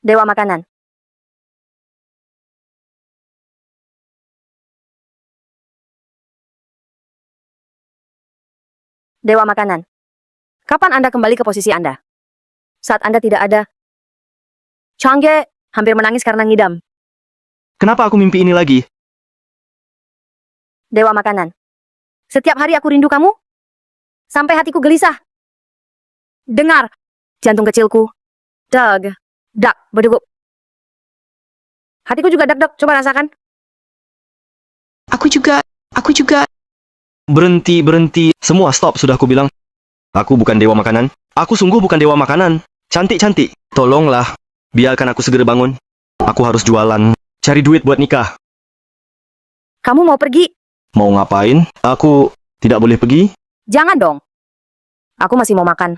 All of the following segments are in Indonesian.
Dewa makanan. Dewa makanan. Kapan Anda kembali ke posisi Anda? Saat Anda tidak ada. Changge hampir menangis karena ngidam. Kenapa aku mimpi ini lagi? Dewa makanan. Setiap hari aku rindu kamu. Sampai hatiku gelisah. Dengar. Jantung kecilku. Dag. Dak. Berdegup. Hatiku juga dak-dak. Coba rasakan. Aku juga. Berhenti, berhenti. Semua stop, sudah aku bilang. Aku bukan dewa makanan. Aku sungguh bukan dewa makanan. Cantik-cantik. Tolonglah. Biarkan aku segera bangun. Aku harus jualan. Cari duit buat nikah. Kamu mau pergi? Mau ngapain? Aku tidak boleh pergi. Jangan dong. Aku masih mau makan.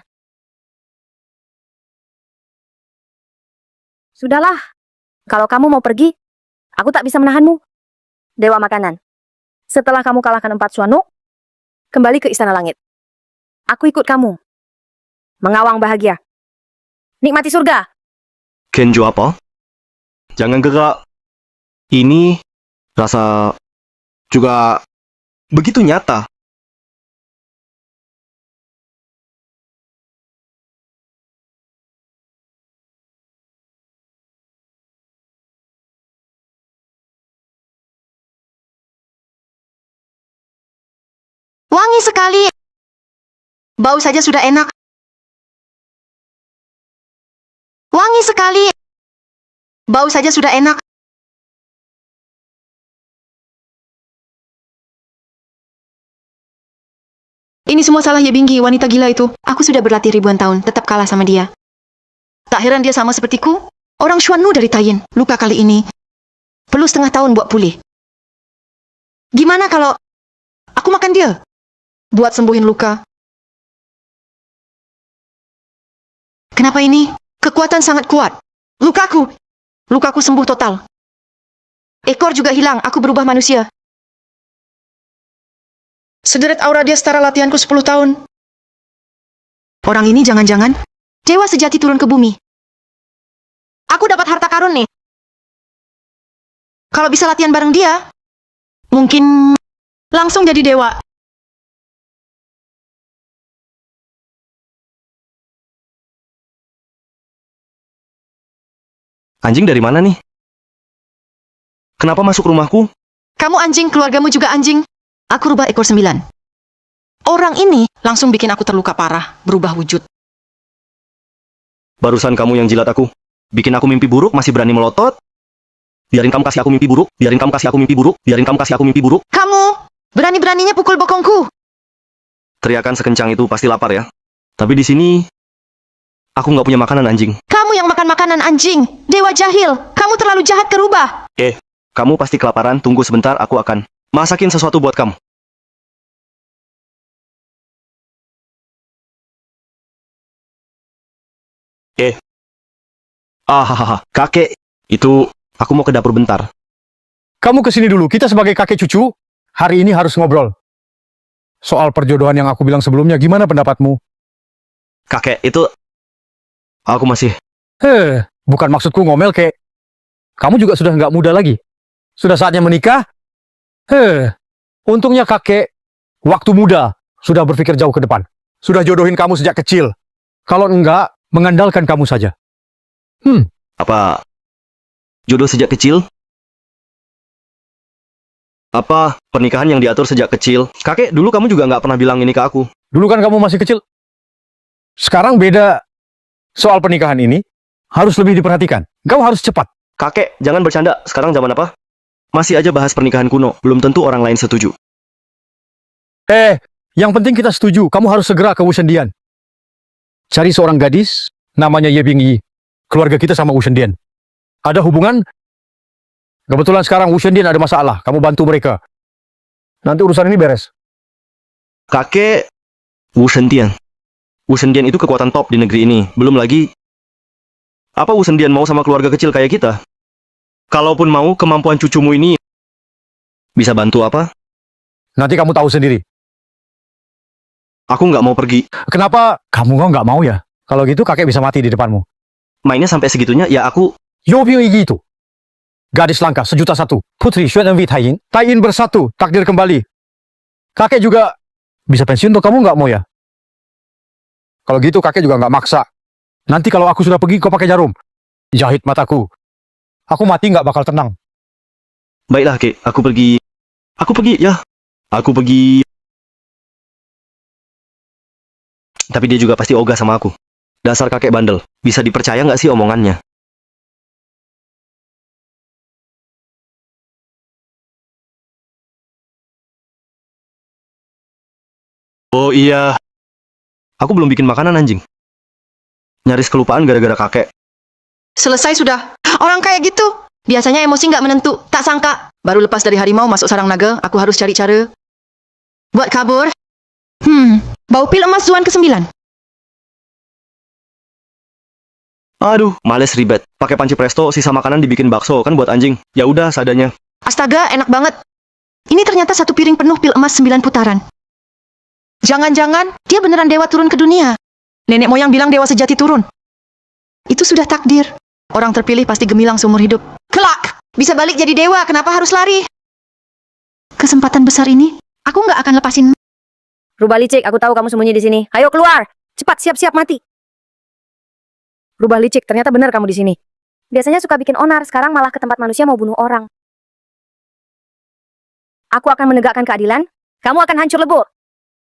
Sudahlah. Kalau kamu mau pergi, aku tak bisa menahanmu. Dewa makanan. Setelah kamu kalahkan 4 Suanu, kembali ke Istana Langit. Aku ikut kamu. Mengawang bahagia. Nikmati surga. Kenjo apa? Jangan gerak. Ini rasa juga begitu nyata. Wangi sekali. Bau saja sudah enak. Wangi sekali. Bau saja sudah enak. Ini semua salah Ye Binggi, wanita gila itu. Aku sudah berlatih ribuan tahun, tetap kalah sama dia. Tak heran dia sama sepertiku. Orang Xuannu dari Taiyin. Luka kali ini perlu setengah tahun buat pulih. Gimana kalau aku makan dia? Buat sembuhin luka. Kenapa ini? Kekuatan sangat kuat. Lukaku sembuh total. Ekor juga hilang, aku berubah manusia. Sederet aura dia setara latihanku 10 tahun. Orang ini jangan-jangan dewa sejati turun ke bumi. Aku dapat harta karun nih. Kalau bisa latihan bareng dia, mungkin langsung jadi dewa. Anjing dari mana nih? Kenapa masuk rumahku? Kamu anjing, keluargamu juga anjing. Aku rubah ekor 9. Orang ini langsung bikin aku terluka parah, berubah wujud. Barusan kamu yang jilat aku. Bikin aku mimpi buruk, masih berani melotot. Biarin kamu kasih aku mimpi buruk. Biarin kamu kasih aku mimpi buruk. Biarin kamu kasih aku mimpi buruk. Kamu berani-beraninya pukul bokongku. Teriakan sekencang itu pasti lapar ya. Tapi di sini aku nggak punya makanan anjing. Kamu yang makan makanan anjing. Dewa jahil. Kamu terlalu jahat kerubah. Kamu pasti kelaparan. Tunggu sebentar, aku akan masakin sesuatu buat kamu. Hahaha, kakek. Itu, aku mau ke dapur bentar. Kamu kesini dulu, kita sebagai kakek cucu, hari ini harus ngobrol. Soal perjodohan yang aku bilang sebelumnya, gimana pendapatmu? Kakek, itu... Aku masih... Bukan maksudku ngomel, kek. Kamu juga sudah nggak muda lagi. Sudah saatnya menikah? Untungnya kakek, waktu muda, sudah berpikir jauh ke depan. Sudah jodohin kamu sejak kecil. Kalau enggak, mengandalkan kamu saja. Apa... Jodoh sejak kecil? Apa pernikahan yang diatur sejak kecil? Kakek, dulu kamu juga nggak pernah bilang ini ke aku. Dulu kan kamu masih kecil. Sekarang beda. Soal pernikahan ini, harus lebih diperhatikan. Kau harus cepat. Kakek, jangan bercanda. Sekarang zaman apa? Masih aja bahas pernikahan kuno. Belum tentu orang lain setuju. Yang penting kita setuju. Kamu harus segera ke Wushendian. Cari seorang gadis, namanya Ye Bingyi. Keluarga kita sama Wushendian. Ada hubungan? Kebetulan sekarang Wushendian ada masalah. Kamu bantu mereka. Nanti urusan ini beres. Kakek, Wushendian. Wushendian itu kekuatan top di negeri ini. Belum lagi, apa Wushendian mau sama keluarga kecil kayak kita? Kalaupun mau, kemampuan cucumu ini bisa bantu apa? Nanti kamu tahu sendiri. Aku nggak mau pergi. Kenapa kamu nggak mau ya? Kalau gitu kakek bisa mati di depanmu. mainnya sampai segitunya, ya aku... Yobing itu. Gadis langka sejuta satu. Putri Xuan Envi Taiyin. Taiyin bersatu. Takdir kembali. Kakek juga bisa pensiun tuh kamu nggak mau ya? Kalau gitu kakek juga nggak maksa. Nanti kalau aku sudah pergi kau pakai jarum. Jahit mataku. Aku mati nggak bakal tenang. Baiklah, Kek. Aku pergi. Aku pergi, ya. Aku pergi. Tapi dia juga pasti ogah sama aku. Dasar kakek bandel. Bisa dipercaya nggak sih omongannya? Oh iya. Aku belum bikin makanan, anjing. Nyaris kelupaan gara-gara kakek. Selesai sudah. Orang kayak gitu. Biasanya emosi nggak menentu. Tak sangka. Baru lepas dari harimau masuk sarang naga. Aku harus cari cara. Buat kabur. Bau pil emas Zuan ke-9. Aduh, males ribet. Pakai panci presto, sisa makanan dibikin bakso, kan buat anjing. Ya udah, seadanya. Astaga, enak banget. Ini ternyata satu piring penuh pil emas 9 putaran. Jangan-jangan dia beneran dewa turun ke dunia. Nenek moyang bilang dewa sejati turun. Itu sudah takdir. Orang terpilih pasti gemilang seumur hidup. Kelak! Bisa balik jadi dewa, kenapa harus lari? Kesempatan besar ini, aku nggak akan lepasin. Rubah licik, aku tahu kamu sembunyi di sini. Ayo keluar. Cepat, siap-siap mati. Rubah licik, ternyata benar kamu di sini. Biasanya suka bikin onar, sekarang malah ke tempat manusia mau bunuh orang. Aku akan menegakkan keadilan, kamu akan hancur lebur.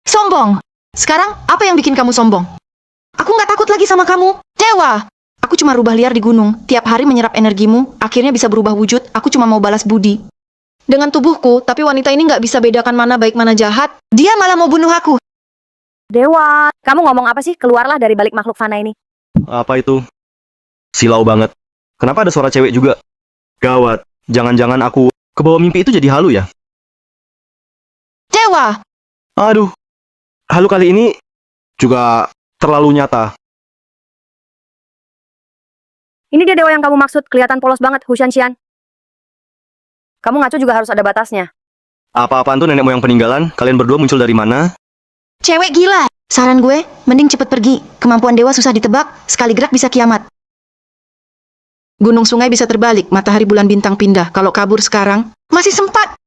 Sombong! Sekarang, apa yang bikin kamu sombong? Aku nggak takut lagi sama kamu. Dewa! Aku cuma rubah liar di gunung. Tiap hari menyerap energimu, akhirnya bisa berubah wujud. Aku cuma mau balas budi. Dengan tubuhku, tapi wanita ini nggak bisa bedakan mana baik mana jahat. Dia malah mau bunuh aku. Dewa, kamu ngomong apa sih? Keluarlah dari balik makhluk fana ini. Apa itu? Silau banget. Kenapa ada suara cewek juga? Gawat. Jangan-jangan aku kebawa mimpi itu jadi halu ya? Dewa! Aduh. Halu kali ini juga terlalu nyata. Ini dia dewa yang kamu maksud, kelihatan polos banget, Hu Shanshan. Kamu ngaco juga harus ada batasnya. Apa-apaan tuh nenek moyang peninggalan? Kalian berdua muncul dari mana? Cewek gila! Saran gue, mending cepet pergi. Kemampuan dewa susah ditebak, sekali gerak bisa kiamat. Gunung sungai bisa terbalik, matahari bulan bintang pindah. Kalau kabur sekarang, masih sempat.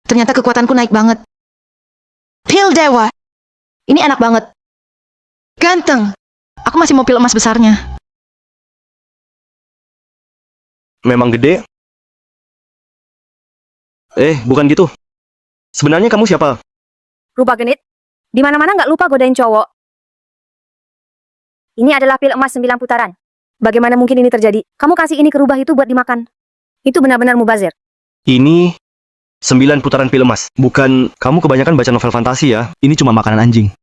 Ternyata kekuatanku naik banget. Pil dewa! Ini enak banget. Ganteng! Aku masih mau pil emas besarnya. Memang gede? Bukan gitu. Sebenarnya kamu siapa? Rubah genit, di mana-mana nggak lupa godain cowok. Ini adalah pil emas 9 putaran. Bagaimana mungkin ini terjadi? Kamu kasih ini ke rubah itu buat dimakan. Itu benar-benar mubazir. Ini 9 putaran pil emas. Bukan, kamu kebanyakan baca novel fantasi ya. Ini cuma makanan anjing.